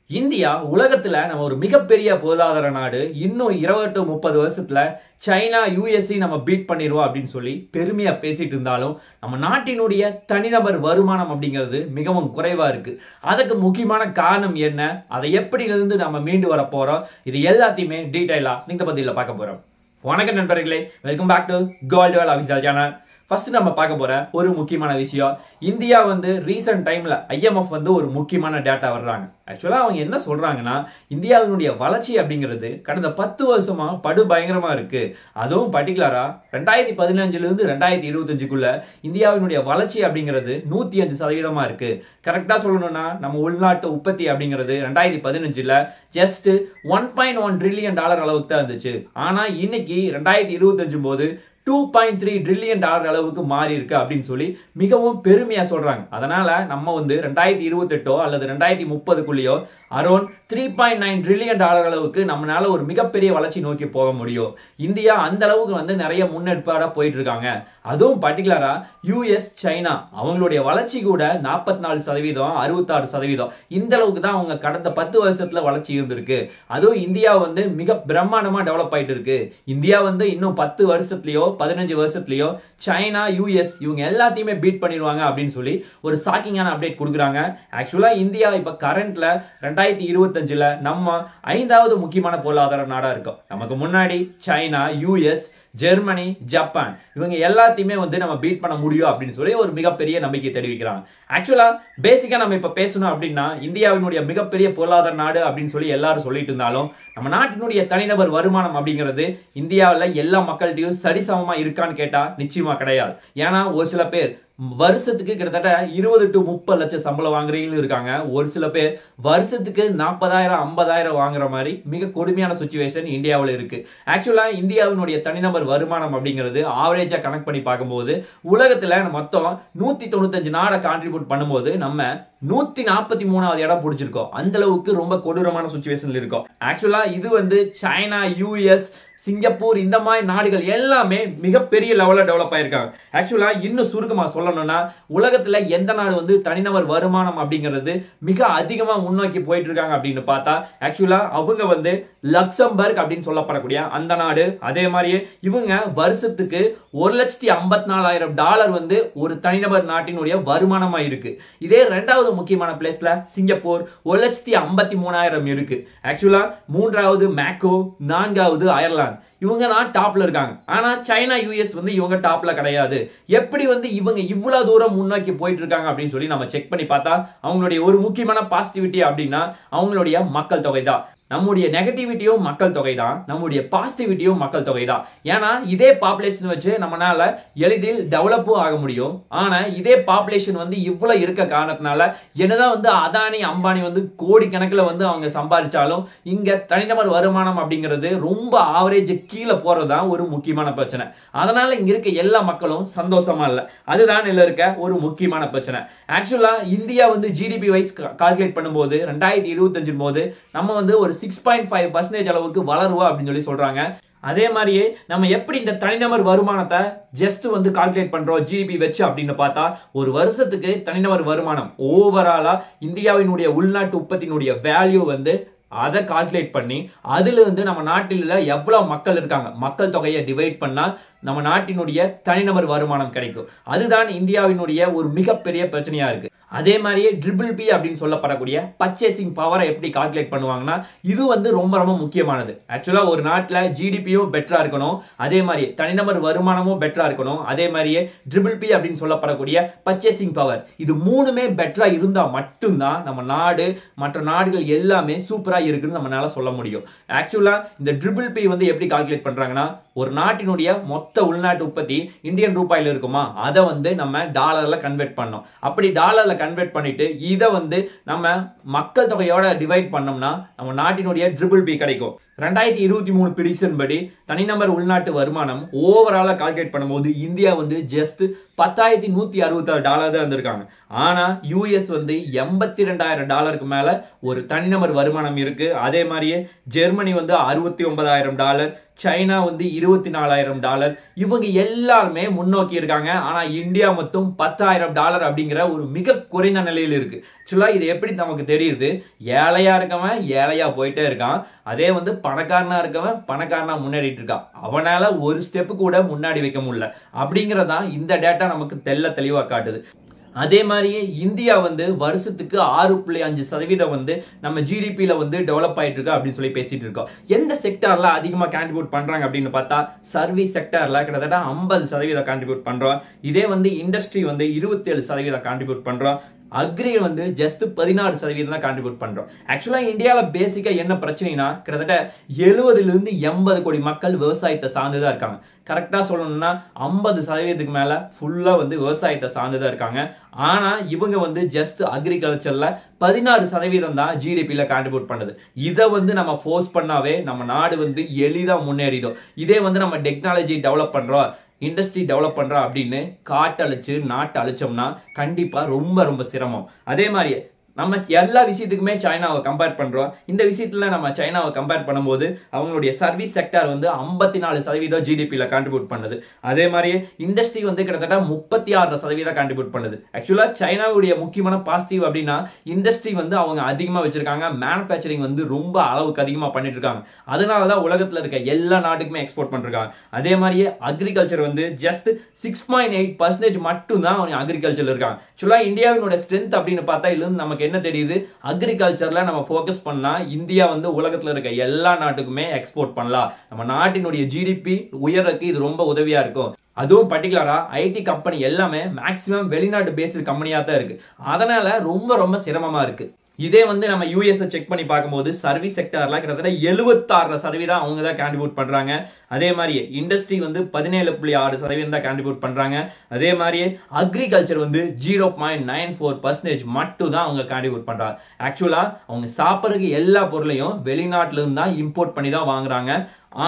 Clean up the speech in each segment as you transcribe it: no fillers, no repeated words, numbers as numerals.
India உலகத்துல நம்ம ஒரு மிகப்பெரிய பொருளாதார நாடு. இன்னும் 20 to 30 வருஷத்துல சைனா யுஎஸ்ஏ நம்ம பீட் பண்ணிடுவோம் அப்படின்னு சொல்லி பெருமையா பேசிட்டு இருந்தாலும் நம்ம நாட்டினுடைய தனிநபர் வருமானம் அப்படிங்கிறது மிகவும் குறைவா இருக்கு. அதுக்கு முக்கியமான காரணம் என்ன, அதை எப்படிலிருந்து நம்ம மீண்டு வர போறோம், இது எல்லாத்தையுமே டீடைலா இந்த பதில பார்க்க போறோம். வணக்கம் நண்பர்களே, welcome back to Goldwell official channel. First நம்ம பார்க்க போற ஒரு முக்கியமான விஷயம், இந்தியா ரீசன்ட் டைம்ல IMF ஒரு முக்கியமான டேட்டா வர்றாங்க. ஆக்சுவலா அவங்க என்ன சொல்றாங்கன்னா, இந்தியாவினுடைய வளர்ச்சி அப்படிங்கிறது கடந்த 10 வருஷமா படு பயங்கரமா இருக்கு. அதுவும் பர்டிகுலரா 2015 இருந்து 2025க்குள்ள இந்தியாவினுடைய வளர்ச்சி அப்படிங்கிறது 105% இருக்கு. கரெக்டா சொல்லணும்னா நம்ம உள்நாட்டு உற்பத்தி அப்படிங்கிறது 2015ல ஜஸ்ட் $1.1 ட்ரில்லியன் அளவுக்கு தான் இருந்துச்சு. ஆனா இன்னைக்கு 2025 போது $2.3 ட்ரில்லியன் அளவுக்கு மாறி இருக்கு அப்படின்னு சொல்லி மிகவும் பெருமையா சொல்றாங்க. அதனால நம்ம 2028 அல்லது 2030க்குள்ளேயோ அரௌண்ட் $3.9 ட்ரில்லியன் அளவுக்கு நம்மளால ஒரு மிகப்பெரிய வளர்ச்சி நோக்கி போக முடியும். இந்தியா அந்த அளவுக்கு நிறைய முன்னெடுப்பாட போயிட்டு இருக்காங்க. அதுவும் பர்டிகுலரா யூஎஸ் சைனா அவங்களுடைய வளர்ச்சி கூட 44%, 66% இந்த அளவுக்கு தான் அவங்க கடந்த 10 வருஷத்துல வளர்ச்சி இருந்திருக்கு. அதுவும் இந்தியா மிக பிரம்மாண்டமா டெவலப் ஆயிட்டு இருக்கு. இந்தியா இன்னும் 10 வருஷத்துலயோ 15 வருஷத்துலயோ சைனா யூஎஸ் இவங்க எல்லாத்தையுமே பீட் பண்ணிடுவாங்க அப்படின்னு சொல்லி ஒரு ஷாக்கிங்கான அப்டேட் கொடுக்குறாங்க. ஆக்சுவலா இந்தியா இப்ப கரண்ட்ல 2025ல நம்ம 5வது முக்கியமான பொருளாதார நாடா இருக்கோம். நமக்கு முன்னாடி சைனா, யூஎஸ், ஜெர்மனி, ஜப்பான் இவங்க எல்லாத்தையுமே நம்ம பீட் பண்ண முடியும் அப்படின்னு சொல்லி ஒரு மிகப்பெரிய நம்பிக்கை தெரிவிக்கிறாங்க. ஆக்சுவலா பேசிக்கா நம்ம இப்ப பேசணும் அப்படின்னா, இந்தியாவினுடைய மிகப்பெரிய பொருளாதார நாடு அப்படின்னு சொல்லி எல்லாரும் சொல்லிட்டு இருந்தாலும் நம்ம நாட்டினுடைய தனிநபர் வருமானம் அப்படிங்கிறது இந்தியாவில் எல்லா மக்கள்கிட்டையும் சரிசமமா இருக்கான்னு கேட்டா நிச்சயமா கிடையாது. ஏன்னா ஒரு சில பேர் வருஷத்துக்கு கிட்டத்தட்ட 20 to 30 லட்சம் சம்பளம் வாங்குறீங்களும் இருக்காங்க. ஒரு சில பேர் வருஷத்துக்கு 40,000 50,000 வாங்குற மாதிரி மிக கொடுமையான சிச்சுவேஷன் இந்தியாவில் இருக்கு. ஆக்சுவலா இந்தியாவினுடைய தனிநபர் வருமானம் அப்படிங்கிறது ஆவரேஜா கனெக்ட் பண்ணி பார்க்கும்போது உலகத்துல மொத்தம் 195 நாடை கான்ட்ரிபியூட் பண்ணும்போது நம்ம 143வது இடம் பிடிச்சிருக்கோம். அந்த அளவுக்கு ரொம்ப கொடூரமான சிச்சுவேஷன்ல இருக்கோம். ஆக்சுவலா இது சைனா, யூஎஸ், சிங்கப்பூர் இந்த மாதிரி நாடுகள் எல்லாமே மிகப்பெரிய லெவல்ல டெவலப் ஆயிருக்காங்க. ஆக்சுவலா இன்னும் சுருக்கமா சொல்லணும்னா, உலகத்துல எந்த நாடு தனிநபர் வருமானம் அப்படிங்கிறது மிக அதிகமா முன்னோக்கி போயிட்டு இருக்காங்க அப்படின்னு பார்த்தா ஆக்சுவலா அவங்க லக்சம்பர்க் அப்படின்னு சொல்லப்படக்கூடிய அந்த நாடு. அதே மாதிரியே இவங்க வருஷத்துக்கு $1,54,000 ஒரு தனிநபர் நாட்டினுடைய வருமானமா இருக்கு. இதே இரண்டாவது முக்கியமான பிளேஸ்ல சிங்கப்பூர் 1,53,000 இருக்கு. ஆக்சுவலா 3வது மேக்கோ, 4வது அயர்லாந்து இவங்க தான் டாப்ல இருக்காங்க. ஆனா சைனா, யூஎஸ் இவங்க டாப்ல கிடையாது. எப்படி இவங்க இவ்வளவு தூரம் முன்னோக்கி போயிட்டு இருக்காங்க அப்படின்னு சொல்லி நம்ம செக் பண்ணி பார்த்தா அவங்களுடைய ஒரு முக்கியமான பாசிட்டிவிட்டி அப்படின்னா அவங்களுடைய மக்கள் தொகை தான். நம்முடைய நெகட்டிவிட்டியும் மக்கள் தொகை தான், நம்முடைய பாசிட்டிவிட்டியும் மக்கள் தொகை தான். ஏன்னா இதே பாப்புலேஷன் வச்சு நம்மளால எளிதில் டெவலப்பும் ஆக முடியும். ஆனா இதே பாப்புலேஷன் இவ்வளவு இருக்க காரணத்தினால என்னதான் அதானி, அம்பானி கோடிக்கணக்கில் அவங்க சம்பாதிச்சாலும் இங்க தனிநபர் வருமானம் அப்படிங்கிறது ரொம்ப ஆவரேஜ் கீழே போறதுதான் ஒரு முக்கியமான பிரச்சனை. அதனால இங்க இருக்க எல்லா மக்களும் சந்தோஷமா இல்லை. அதுதான் இதுல இருக்க ஒரு முக்கியமான பிரச்சனை. ஆக்சுவலா இந்தியா ஜிடிபி வைஸ் கால்குலேட் பண்ணும்போது 2025 போது நம்ம ஒரு 6.5% அளவுக்கு வளருவோம் அப்படின்னு சொல்லி சொல்றாங்க. அதே மாதிரியே நம்ம எப்படி இந்த தனிநபர் வருமானத்தை ஜஸ்ட் கால்குலேட் பண்றோம் ஜிடிபி வச்சு அப்படின்னு பார்த்தா, ஒரு வருஷத்துக்கு தனிநபர் வருமானம் ஓவராலா இந்தியாவினுடைய உள்நாட்டு உற்பத்தியினுடைய வேல்யூ அதை கால்குலேட் பண்ணி அதுல நம்ம நாட்டில் எவ்வளவு மக்கள் இருக்காங்க, மக்கள் தொகையை டிவைட் பண்ணா நம்ம நாட்டினுடைய தனிநபர் வருமானம் கிடைக்கும். அதுதான் இந்தியாவினுடைய ஒரு மிகப்பெரிய பிரச்சனையா இருக்கு. அதே மாதிரியே BBP அப்படின்னு சொல்லப்படக்கூடிய பர்ச்சேசிங் பவரை எப்படி கால்குலேட் பண்ணுவாங்கன்னா, இது ரொம்ப ரொம்ப முக்கியமானது. ஆக்சுவலா ஒரு நாட்டில் ஜிடிபியும் பெட்டரா இருக்கணும், அதே மாதிரி தனிநபர் வருமானமும் பெட்டரா இருக்கணும், அதே மாதிரியே BBP அப்படின்னு சொல்லப்படக்கூடிய பர்ச்சேசிங் பவர் இது மூணுமே பெட்டரா இருந்தா மட்டும்தான் நம்ம நாடு மற்ற நாடுகள் எல்லாமே சூப்பரா இருக்குன்னு நம்மளால சொல்ல முடியும். ஆக்சுவலா இந்த BBP எப்படி கால்குலேட் பண்றாங்கன்னா, ஒரு நாட்டினுடைய மொத்த உள்நாட்டு உற்பத்தி இந்தியன் ரூபாயில இருக்குமா, அதை நம்ம டாலர்ல கன்வெர்ட் பண்ணோம். அப்படி டாலர்ல கன்வெர்ட் பண்ணிட்டு இதை நம்ம மக்கள் தொகையோட டிவைட் பண்ணோம்னா நம்ம நாட்டினுடைய BBP கிடைக்கும். 2023 பிடிஷன் படி தனிநபர் உள்நாட்டு வருமானம் ஓவராலா கால்குலேட் பண்ணும்போது இந்தியா ஜஸ்ட் $10,166 தான் இருந்திருக்காங்க. ஆனா யூஎஸ் $82,000 மேல ஒரு தனிநபர் வருமானம் இருக்கு. அதே மாதிரியே ஜெர்மனி $69,000, சைனா $24,000. இவங்க எல்லாருமே முன்னோக்கி இருக்காங்க. ஆனா இந்தியா மட்டும் $10,000 அப்படிங்கிற ஒரு மிக குறைந்த நிலையில் இருக்கு. ஆக்சுவலா இது எப்படி நமக்கு தெரியுது, ஏழையா இருக்கவன் ஏழையா போயிட்டே இருக்கான், அதே வந்து பணக்காரனா இருக்கவன் பணக்காரனா முன்னேறிட்டு இருக்கான், அவனால ஒரு ஸ்டெப் கூட முன்னாடி வைக்க முடியல அப்படிங்கறதா இந்த டேட்டா நமக்கு தெளிவா காட்டுது. அதே மாதிரியே இந்தியா வந்து வருஷத்துக்கு 6.5% வந்து நம்ம ஜிடிபியில வந்து டெவலப் ஆயிட்டு இருக்கு அப்படின்னு சொல்லி பேசிட்டு இருக்கோம். எந்த செக்டார்ல அதிகமா கான்ட்ரிபியூட் பண்றாங்க அப்படின்னு பார்த்தா சர்வீஸ் செக்டார்ல கிட்டத்தட்ட 50% கான்ட்ரிபியூட் பண்றோம். இதே வந்து இண்டஸ்ட்ரி வந்து 27% கான்ட்ரிபியூட் பண்றோம். அக்ரி வந்து ஜஸ்ட் 16% தான் கான்ட்ரிபியூட் பண்றோம். ஆக்சுவலா இந்தியாவில் பேசிக்கா என்ன பிரச்சனைனா கிட்டத்தட்ட 70 to 80 கோடி மக்கள் விவசாயத்தை சார்ந்துதான் இருக்காங்க. கரெக்டா சொல்லணும்னா 50% மேல ஃபுல்லா வந்து விவசாயத்தை சார்ந்துதான் இருக்காங்க. ஆனா இவங்க வந்து ஜஸ்ட் அக்ரிகல்ச்சர்ல 16% தான் ஜிடிபியில கான்ட்ரிபியூட் பண்ணுது. இதை வந்து நம்ம ஃபோர்ஸ் பண்ணாவே நம்ம நாடு வந்து எளிதா முன்னேறிடும். இதே வந்து நம்ம டெக்னாலஜி டெவலப் பண்றோம், இண்டஸ்ட்ரி டெவலப் பண்றோம் அப்படின்னு காட்டழிச்சு நாட்டை அழிச்சோம்னா கண்டிப்பா ரொம்ப சிரமம். அதே மாதிரி நம்ம எல்லா விஷயத்துக்குமே சைனாவை கம்பேர் பண்றோம். இந்த விஷயத்துல நம்ம சைனாவை கம்பேர் பண்ணும்போது அவங்களுடைய சர்வீஸ் செக்டார் வந்து 54% ஜிடிபியில கான்ட்ரிபியூட் பண்ணுது. அதே மாதிரி இண்டஸ்ட்ரி வந்து கிட்டத்தட்ட 36% கான்ட்ரிபியூட் பண்ணுது. ஆக்சுவலா சைனாவுடைய முக்கியமான பாசிட்டிவ் அப்படின்னா இண்டஸ்ட்ரி வந்து அவங்க அதிகமா வச்சிருக்காங்க, மேனுஃபேக்சரிங் வந்து ரொம்ப அளவுக்கு அதிகமா பண்ணிட்டு இருக்காங்க. அதனாலதான் உலகத்துல இருக்க எல்லா நாட்டுக்குமே எக்ஸ்போர்ட் பண்றாங்க. அதே மாதிரியே அக்ரிகல்ச்சர் வந்து ஜஸ்ட் 6.8% மட்டும் தான் அவங்க அக்ரிகல்ச்சர்ல இருக்காங்க. ஆக்சுவலா இந்தியாவினுடைய ஸ்ட்ரென்த் அப்படின்னு பார்த்தா இதுல இருந்து நமக்கு என்ன தெரியுது, அக்ரிகல்ச்சர்ல நம்ம ஃபோக்கஸ் பண்ணா இந்தியா வந்து உலகத்துல இருக்க எல்லா நாட்டுக்குமே எக்ஸ்போர்ட் பண்ணலாம். நம்ம நாட்டினுடைய ஜிடிபி உயர்றதுக்கு இது ரொம்ப உதவியா இருக்கும். அதுவும் பர்டிகுலரா ஐடி கம்பெனி எல்லாமே மேக்ஸிமம் வெளிநாட்டு பேஸ்டு கம்பெனியா தான் இருக்கு. அதனால ரொம்ப சிரமமா இருக்கு. இதே வந்து நம்ம யூஎஸ் செக் பண்ணி பார்க்கும்போது சர்வீஸ் செக்டார்ல கிட்டத்தட்ட 76% அவங்க தான் கான்ட்ரிபியூட் பண்றாங்க. அதே மாதிரியே இண்டஸ்ட்ரி வந்து 17.6% தான் கான்ட்ரிபியூட் பண்றாங்க. அதே மாதிரியே அக்ரிகல்ச்சர் வந்து 0.94% மட்டும் தான் அவங்க கான்ட்ரிபியூட் பண்றாங்க. ஆக்சுவலா அவங்க சாப்பிட்றதுக்கு எல்லா பொருளையும் வெளிநாட்டுல இருந்து தான் இம்போர்ட் பண்ணி தான் வாங்குறாங்க.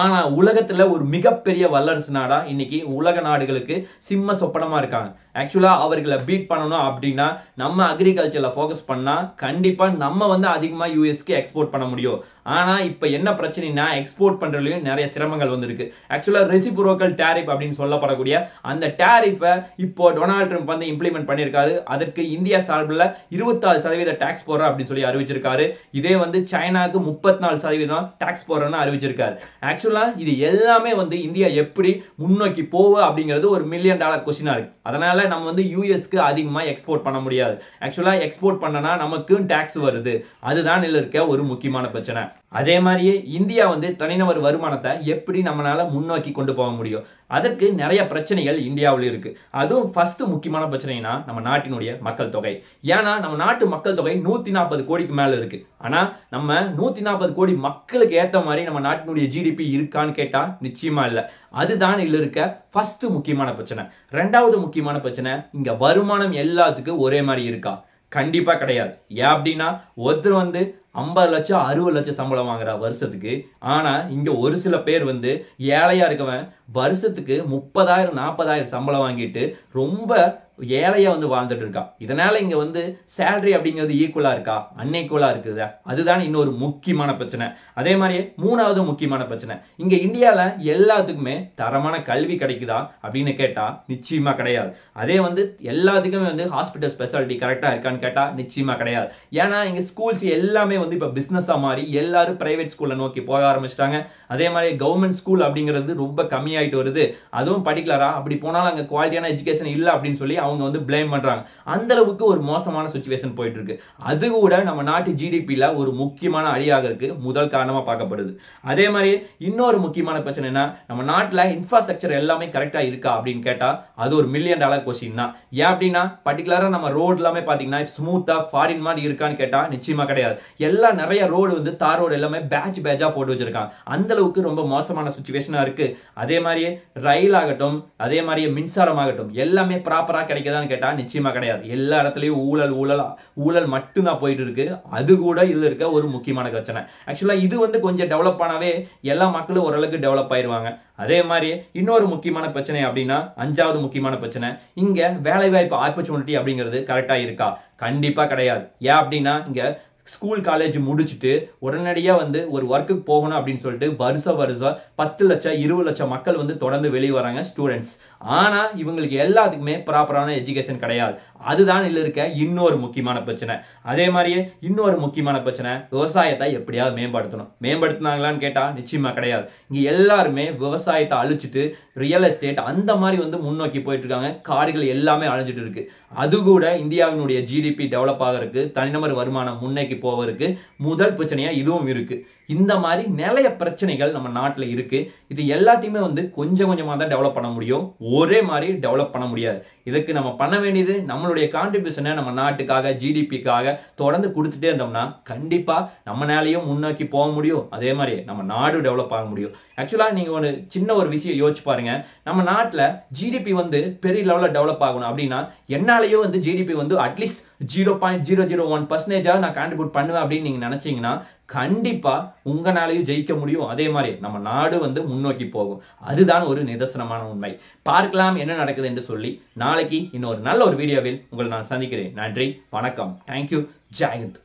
ஆனா உலகத்துல ஒரு மிகப்பெரிய வல்லரசு நாடா இன்னைக்கு உலக நாடுகளுக்கு சிம்ம சொப்பனமா இருக்காங்க. ஆக்சுவலா அவர்களை பீட் பண்ணணும் அப்படின்னா நம்ம அக்ரிகல்ச்சர்ல ஃபோக்கஸ் பண்ணா கண்டிப்பா நம்ம வந்து அதிகமா யூஎஸ்க்கு எக்ஸ்போர்ட் பண்ண முடியும். ஆனா இப்ப என்ன பிரச்சனைனா எக்ஸ்போர்ட் பண்றதுலயும் நிறைய சிரமங்கள் வந்திருக்கு. ஆக்சுவலா ரெசிப்ரோக்கல் டாரிஃப் அப்படின்னு சொல்லப்படக்கூடிய அந்த டாரிஃபை இப்போ டொனால்ட் ட்ரம்ப் வந்து இம்ப்ளிமெண்ட் பண்ணியிருக்காரு. அதற்கு இந்தியா சார்பில் 26% டாக்ஸ் போடுற அப்படின்னு சொல்லி அறிவிச்சிருக்காரு. இதே வந்து சைனாக்கு 34% டாக்ஸ் போடுறன்னு அறிவிச்சிருக்காரு. ஆக்சுவலா இது எல்லாமே வந்து இந்தியா எப்படி முன்னோக்கி போகும் அப்படிங்கிறது ஒரு $1 மில்லியன் கொஸ்டினா இருக்கு. அதனால நம்ம வந்து யூஎஸ்க்கு அதிகமா எக்ஸ்போர்ட் பண்ண முடியாது. ஆக்சுவலா எக்ஸ்போர்ட் பண்ணனா நமக்கு டாக்ஸ் வருது. அதுதான் இதுல இருக்க ஒரு முக்கியமான பிரச்சனை. அதே மாதிரியே இந்தியா வந்து தனிநபர் வருமானத்தை எப்படி நம்மளால முன்னோக்கி கொண்டு போக முடியும், அதற்கு நிறைய பிரச்சனைகள் இந்தியாவில் இருக்கு. அதுவும் ஃபர்ஸ்ட் முக்கியமான பிரச்சனைனா நம்ம நாட்டினுடைய மக்கள் தொகை. ஏன்னா நம்ம நாட்டு மக்கள் தொகை 140 கோடிக்கு மேல இருக்கு. ஆனா நம்ம 140 கோடி மக்களுக்கு ஏற்ற மாதிரி நம்ம நாட்டினுடைய ஜிடிபி இருக்கான்னு கேட்டா நிச்சயமா இல்ல. அதுதான் இதுல இருக்க ஃபர்ஸ்ட் முக்கியமான பிரச்சனை. ரெண்டாவது முக்கியமான பிரச்சனை, இங்க வருமானம் எல்லாத்துக்கும் ஒரே மாதிரி இருக்கா? கண்டிப்பா கிடையாது. ஏன் அப்படின்னா ஒருத்தர் வந்து 50 லட்சம் 60 லட்சம் சம்பளம் வாங்குற வருஷத்துக்கு. ஆனா இங்க ஒரு சில பேர் வந்து ஏழையா இருக்கவன் வருஷத்துக்கு 30,000 40,000 சம்பளம் வாங்கிட்டு ரொம்ப ஏழையா வந்து வாழ்ந்துட்டு இருக்கா. இதனால இங்க வந்து சேலரி அப்படிங்கிறது ஈக்குவலா இருக்கா? அன்ஈக்குவலா இருக்குதா? அதுதான் இன்னொரு முக்கியமான பிரச்சனை. அதே மாதிரியே மூணாவது முக்கியமான பிரச்சனை, இங்க இந்தியால எல்லாத்துக்குமே தரமான கல்வி கிடைக்குதா அப்படின்னு கேட்டா நிச்சயமா கிடையாது. அதே வந்து எல்லாத்துக்குமே வந்து ஹாஸ்பிட்டல் ஸ்பெஷாலிட்டி கரெக்டா இருக்கான்னு கேட்டா நிச்சயமா கிடையாது. ஏன்னா இங்க ஸ்கூல்ஸ் எல்லாமே வந்து இப்ப பிசினஸா மாறி எல்லாரும் பிரைவேட் ஸ்கூல்ல நோக்கி போக ஆரம்பிச்சிட்டாங்க. அதே மாதிரி கவர்மெண்ட் ஸ்கூல் அப்படிங்கிறது ரொம்ப கம்மியாயிட்டு வருது. அதுவும் பர்டிகுலரா அப்படி போனாலும் அங்க குவாலிட்டியான எஜுகேஷன் இல்ல அப்படின்னு சொல்லி அவங்க வந்து பிளேம் பண்றாங்க. அந்த அளவுக்கு ஒரு மோசமான சிச்சுவேஷன் போயிட்டு இருக்கு. அது கூட நம்ம நாட்டு ஜிடிபில ஒரு முக்கியமான அடியாக இருக்கு, முதல் காரணமா பார்க்கப்படுது. அதே மாதிரி இன்னொரு முக்கியமான பிரச்சனை என்ன, நம்ம நாட்டுல இன்ஃப்ராஸ்ட்ரக்சர் எல்லாமே கரெக்டா இருக்கா அப்படின்னு கேட்டா அது ஒரு $1 மில்லியன் கொஸ்டின் தான். ஏன் அப்படின்னா பர்டிகுலரா நம்ம ரோடு எல்லாமே பாத்தீங்கன்னா ஸ்மூத்தா ஃபாரின் மாதிரி இருக்கான்னு கேட்டா நிச்சயமா கிடையாது. எல்லாம் நிறைய ரோடு வந்து தார் ரோடு எல்லாமே பேட்சா போட்டு வச்சிருக்காங்க. அந்த அளவுக்கு ரொம்ப மோசமான சிச்சுவேஷனா இருக்கு. அதே மாதிரியே ரயில் ஆகட்டும், அதே மாதிரியே மின்சாரம் ஆகட்டும், எல்லாமே ப்ராப்பரா கிடைக்குதான்னு கேட்டா நிச்சயமா கிடையாது. எல்லா இடத்துலயும் ஊழல் மட்டும்தான் போயிட்டு இருக்கு. அது கூட இதுல இருக்க ஒரு முக்கியமான பிரச்சனை. ஆக்சுவலா இது வந்து கொஞ்சம் டெவலப் ஆனாவே எல்லா மக்களும் ஓரளவுக்கு டெவலப் ஆயிருவாங்க. அதே மாதிரி இன்னொரு முக்கியமான பிரச்சனை அப்படின்னா அஞ்சாவது முக்கியமான பிரச்சனை, இங்க வேலைவாய்ப்பு ஆப்பர்ச்சுனிட்டி அப்படிங்கிறது கரெக்டா இருக்கா? கண்டிப்பா கிடையாது. ஏன் அப்படின்னா இங்க ஸ்கூல் காலேஜ் முடிச்சுட்டு உடனடியா வந்து ஒரு ஒர்க்குக்கு போகணும் அப்படின்னு சொல்லிட்டு வருஷம் 10 லட்சம் 20 லட்சம் மக்கள் வந்து தொடர்ந்து வெளியே வராங்க ஸ்டூடெண்ட்ஸ். ஆனா இவங்களுக்கு எல்லாத்துக்குமே ப்ராப்பரான எஜுகேஷன் கிடையாது. அதுதான் இதுல இருக்க இன்னொரு முக்கியமான பிரச்சனை. அதே மாதிரியே இன்னொரு முக்கியமான பிரச்சனை, விவசாயத்தை எப்படியாவது மேம்படுத்தினாங்களான்னு கேட்டா நிச்சயமா கிடையாது. இங்க எல்லாருமே விவசாயத்தை அழிச்சிட்டு ரியல் எஸ்டேட் அந்த மாதிரி முன்னோக்கி போயிட்டு இருக்காங்க. காடுகள் எல்லாமே அழிஞ்சிட்டு இருக்கு. அது கூட இந்தியாவினுடைய ஜிடிபி டெவலப் ஆகிறதுக்கு, தனிநபர் வருமானம் முன்னேக்கி போவதற்கு முதல் பிரச்சனையா இதுவும் இருக்கு. இந்த மாதிரி நிறைய பிரச்சனைகள் நம்ம நாட்டில் இருக்கு. இது எல்லாத்தையுமே கொஞ்சம் கொஞ்சமாக தான் டெவலப் பண்ண முடியும், ஒரே மாதிரி டெவலப் பண்ண முடியாது. இதுக்கு நம்ம பண்ண வேண்டியது நம்மளுடைய கான்ட்ரிபியூஷனை நம்ம நாட்டுக்காக, ஜிடிபிக்காக தொடர்ந்து கொடுத்துட்டே இருந்தோம்னா கண்டிப்பா நம்மளாலையும் முன்னோக்கி போக முடியும். அதே மாதிரி நம்ம நாடு டெவலப் ஆக முடியும். ஆக்சுவலா நீங்க ஒரு சின்ன ஒரு விஷயம் யோசிச்சு பாருங்க. நம்ம நாட்டில் ஜிடிபி பெரிய லெவலில் டெவலப் ஆகணும் அப்படின்னா என்னாலேயோ ஜிடிபி அட்லீஸ்ட் 0.001% நான் கான்ட்ரிபியூட் பண்ணுவேன் அப்படின்னு நீங்க நினைச்சீங்கன்னா கண்டிப்பா உங்களாலையும் ஜெயிக்க முடியும். அதே மாதிரி நம்ம நாடு முன்னோக்கி போகும். அதுதான் ஒரு நிதர்சனமான உண்மை. பார்க்கலாம் என்ன நடக்குது என்று சொல்லி நாளைக்கு இன்னொரு நல்ல ஒரு வீடியோவில் உங்களை நான் சந்திக்கிறேன். நன்றி, வணக்கம், தேங்க்யூ, ஜெய் ஹிந்த்.